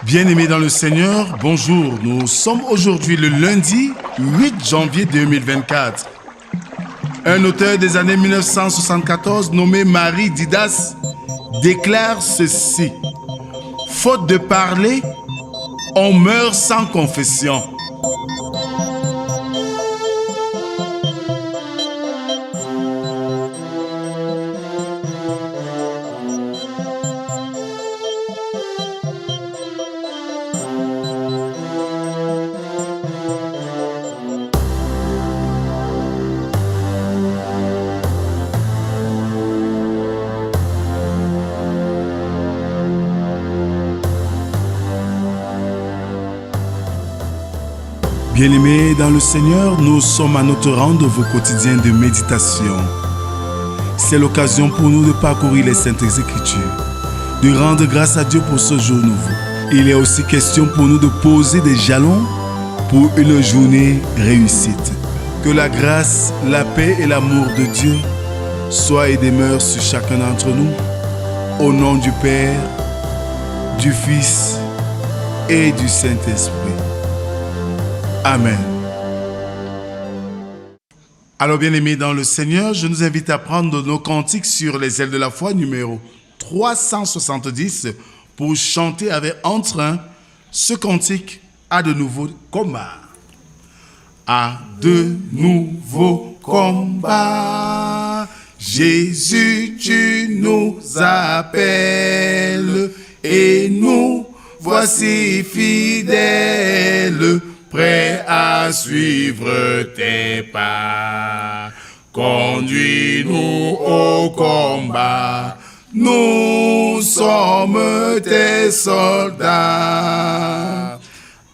Bien-aimés dans le Seigneur, bonjour. Nous sommes aujourd'hui le lundi 8 janvier 2024. Un auteur des années 1974 nommé Marie Didas déclare ceci. Faute de parler, on meurt sans confession. Bien-aimés dans le Seigneur, nous sommes à notre rendez-vous quotidien de méditation. C'est l'occasion pour nous de parcourir les Saintes Écritures, de rendre grâce à Dieu pour ce jour nouveau. Il est aussi question pour nous de poser des jalons pour une journée réussite. Que la grâce, la paix et l'amour de Dieu soient et demeurent sur chacun d'entre nous. Au nom du Père, du Fils et du Saint-Esprit. Amen. Alors bien-aimés dans le Seigneur, je nous invite à prendre nos cantiques sur les ailes de la foi numéro 370 pour chanter avec entrain ce cantique à de nouveaux combats. À de nouveaux combats, Jésus, tu nous appelles et nous voici fidèles, prêt à suivre tes pas. Conduis-nous au combat, nous sommes tes soldats.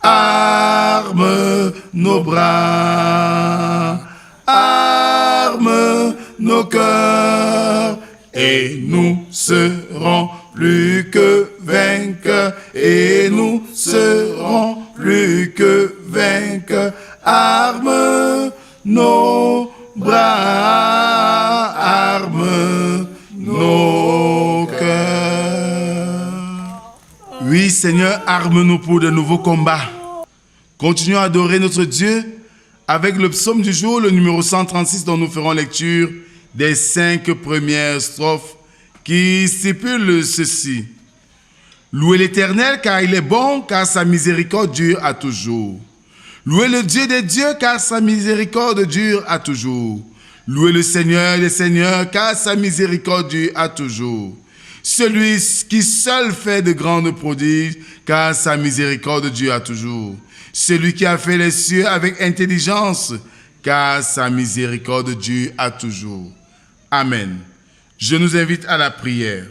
Arme nos bras, arme nos cœurs, et nous serons plus que vainqueurs, et nous serons plus que vainqueurs. Arme nos bras, arme nos cœurs. Oui, Seigneur, arme-nous pour de nouveaux combats. Continuons à adorer notre Dieu avec le psaume du jour, le numéro 136, dont nous ferons lecture des 5 premières strophes qui stipulent ceci. Louez l'Éternel car il est bon, car sa miséricorde dure à toujours. Louez le Dieu des dieux car sa miséricorde dure à toujours. Louez le Seigneur des seigneurs car sa miséricorde dure à toujours. Celui qui seul fait de grandes prodiges car sa miséricorde dure à toujours. Celui qui a fait les cieux avec intelligence car sa miséricorde dure à toujours. Amen. Je nous invite à la prière.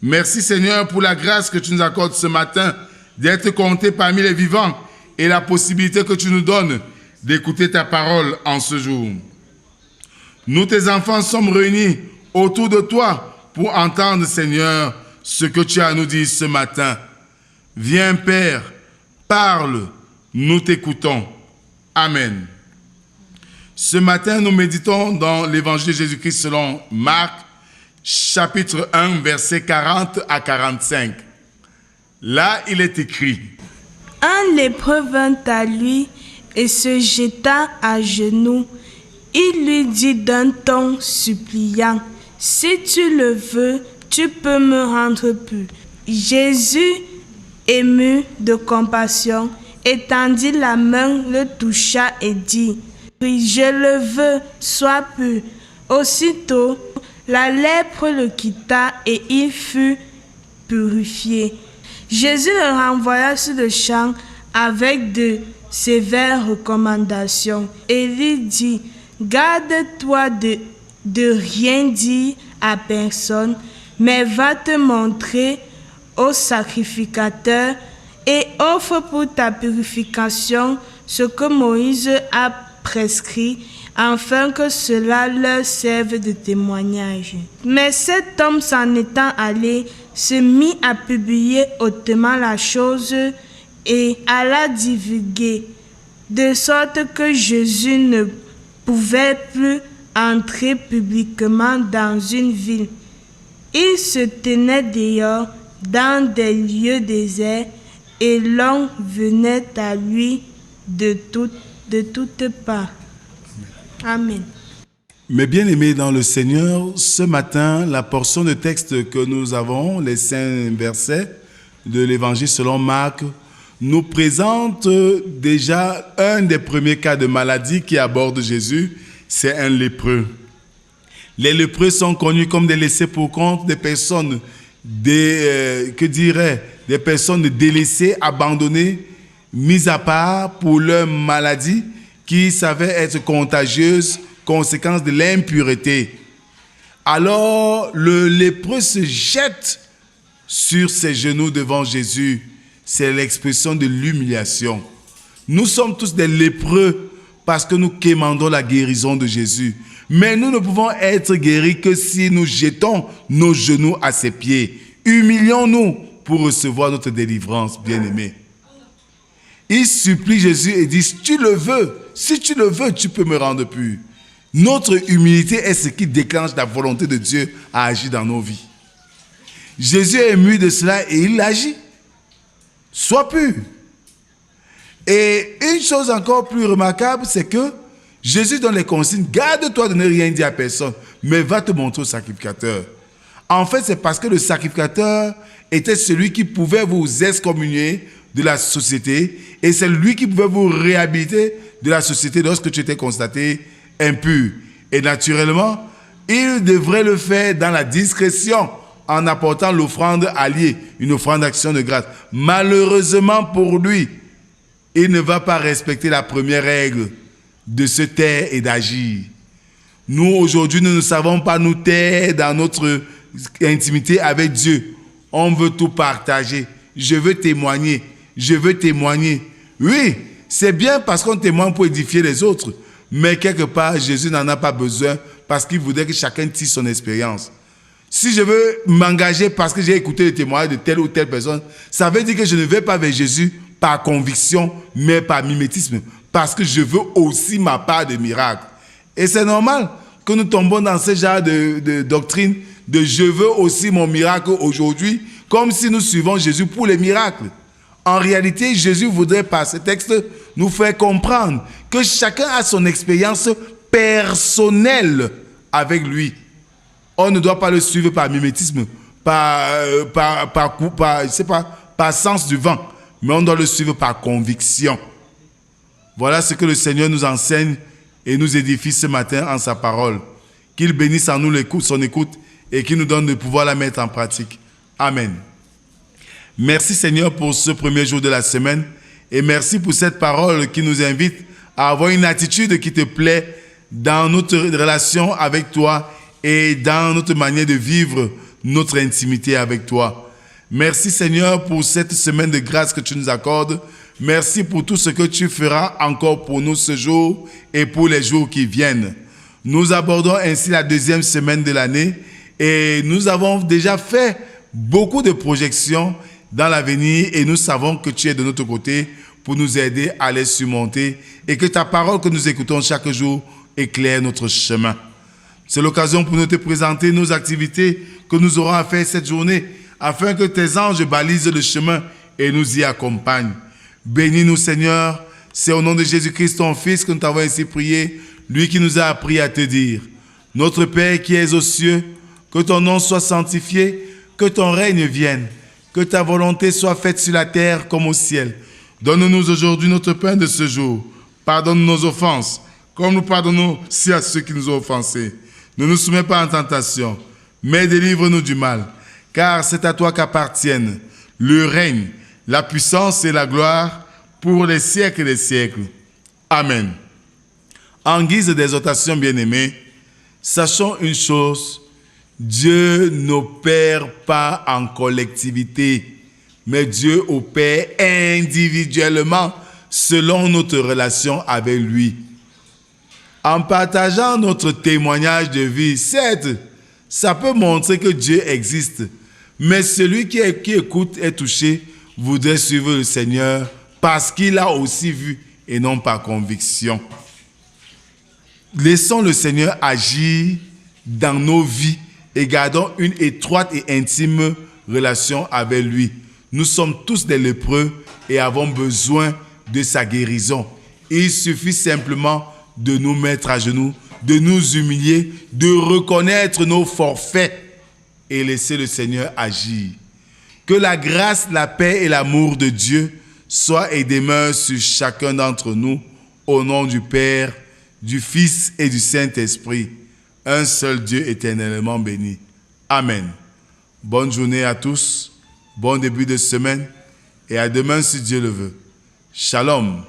Merci Seigneur pour la grâce que tu nous accordes ce matin d'être comptés parmi les vivants et la possibilité que tu nous donnes d'écouter ta parole en ce jour. Nous, tes enfants, sommes réunis autour de toi pour entendre, Seigneur, ce que tu as à nous dire ce matin. Viens, Père, parle, nous t'écoutons. Amen. Ce matin, nous méditons dans l'évangile de Jésus-Christ selon Marc, chapitre 1, versets 40 à 45. Là, il est écrit. Un lépreux vint à lui et se jeta à genoux. Il lui dit d'un ton suppliant, « Si tu le veux, tu peux me rendre pur. » Jésus, ému de compassion, étendit la main, le toucha et dit, « Oui, je le veux, sois pur. » Aussitôt, la lèpre le quitta et il fut purifié. Jésus le renvoya sur le champ avec de sévères recommandations et lui dit, « Garde-toi de rien dire à personne, mais va te montrer au sacrificateur et offre pour ta purification ce que Moïse a prescrit, afin que cela leur serve de témoignage. » Mais cet homme, s'en étant allé, se mit à publier hautement la chose et à la divulguer, de sorte que Jésus ne pouvait plus entrer publiquement dans une ville. Il se tenait dehors, dans des lieux déserts, et l'on venait à lui de toutes parts. Amen. Mes bien-aimés dans le Seigneur, ce matin, la portion de texte que nous avons, les 5 versets de l'Évangile selon Marc, nous présente déjà un des premiers cas de maladie qui aborde Jésus, c'est un lépreux. Les lépreux sont connus comme des laissés pour compte, des personnes, des personnes délaissées, abandonnées, mises à part pour leur maladie qui savait être contagieuse, conséquence de l'impureté. Alors, le lépreux se jette sur ses genoux devant Jésus. C'est l'expression de l'humiliation. Nous sommes tous des lépreux parce que nous quémandons la guérison de Jésus. Mais nous ne pouvons être guéris que si nous jetons nos genoux à ses pieds. Humilions-nous pour recevoir notre délivrance, bien-aimés. Il supplie Jésus et dit, si tu le veux, tu peux me rendre pur. Notre humilité est ce qui déclenche la volonté de Dieu à agir dans nos vies. Jésus est ému de cela et il agit. Sois pur. Et une chose encore plus remarquable, c'est que Jésus donne les consignes, garde-toi de ne rien dire à personne, mais va te montrer au sacrificateur. En fait, c'est parce que le sacrificateur était celui qui pouvait vous excommunier de la société et c'est lui qui pouvait vous réhabiliter de la société lorsque tu étais constaté impur. Et naturellement, il devrait le faire dans la discrétion en apportant l'offrande alliée, une offrande d'action de grâce. Malheureusement pour lui, il ne va pas respecter la première règle de se taire et d'agir. Nous, aujourd'hui, nous ne savons pas nous taire dans notre intimité avec Dieu. On veut tout partager. Je veux témoigner. Oui, c'est bien parce qu'on témoigne pour édifier les autres. Mais quelque part, Jésus n'en a pas besoin parce qu'il voudrait que chacun tire son expérience. Si je veux m'engager parce que j'ai écouté le témoignage de telle ou telle personne, ça veut dire que je ne vais pas vers Jésus par conviction, mais par mimétisme. Parce que je veux aussi ma part de miracle. Et c'est normal que nous tombons dans ce genre de doctrine de je veux aussi mon miracle aujourd'hui, comme si nous suivons Jésus pour les miracles. En réalité, Jésus voudrait par ce texte nous faire comprendre que chacun a son expérience personnelle avec lui. On ne doit pas le suivre par mimétisme, par sens du vent, mais on doit le suivre par conviction. Voilà ce que le Seigneur nous enseigne et nous édifie ce matin en sa parole. Qu'il bénisse en nous son écoute et qu'il nous donne de pouvoir la mettre en pratique. Amen. Merci Seigneur pour ce premier jour de la semaine et merci pour cette parole qui nous invite à avoir une attitude qui te plaît dans notre relation avec toi et dans notre manière de vivre notre intimité avec toi. Merci Seigneur pour cette semaine de grâce que tu nous accordes. Merci pour tout ce que tu feras encore pour nous ce jour et pour les jours qui viennent. Nous abordons ainsi la deuxième semaine de l'année et nous avons déjà fait beaucoup de projections dans l'avenir et nous savons que tu es de notre côté pour nous aider à les surmonter et que ta parole que nous écoutons chaque jour éclaire notre chemin. C'est l'occasion pour nous de te présenter nos activités que nous aurons à faire cette journée afin que tes anges balisent le chemin et nous y accompagnent. Bénis-nous Seigneur, c'est au nom de Jésus-Christ ton Fils que nous t'avons ainsi prié, lui qui nous a appris à te dire, notre Père qui es aux cieux, que ton nom soit sanctifié, que ton règne vienne, que ta volonté soit faite sur la terre comme au ciel. Donne-nous aujourd'hui notre pain de ce jour. Pardonne nos offenses, comme nous pardonnons aussi à ceux qui nous ont offensés. Ne nous soumets pas en tentation, mais délivre-nous du mal. Car c'est à toi qu'appartiennent le règne, la puissance et la gloire pour les siècles des siècles. Amen. En guise d'exhortation, bien-aimés, sachons une chose, Dieu n'opère pas en collectivité, mais Dieu opère individuellement selon notre relation avec lui. En partageant notre témoignage de vie, certes, ça peut montrer que Dieu existe, mais celui qui écoute est touché voudrait suivre le Seigneur parce qu'il a aussi vu et non par conviction. Laissons le Seigneur agir dans nos vies et gardons une étroite et intime relation avec lui. Nous sommes tous des lépreux et avons besoin de sa guérison. Il suffit simplement de nous mettre à genoux, de nous humilier, de reconnaître nos forfaits et laisser le Seigneur agir. Que la grâce, la paix et l'amour de Dieu soient et demeurent sur chacun d'entre nous, au nom du Père, du Fils et du Saint-Esprit, un seul Dieu éternellement béni. Amen. Bonne journée à tous, bon début de semaine et à demain si Dieu le veut. Shalom.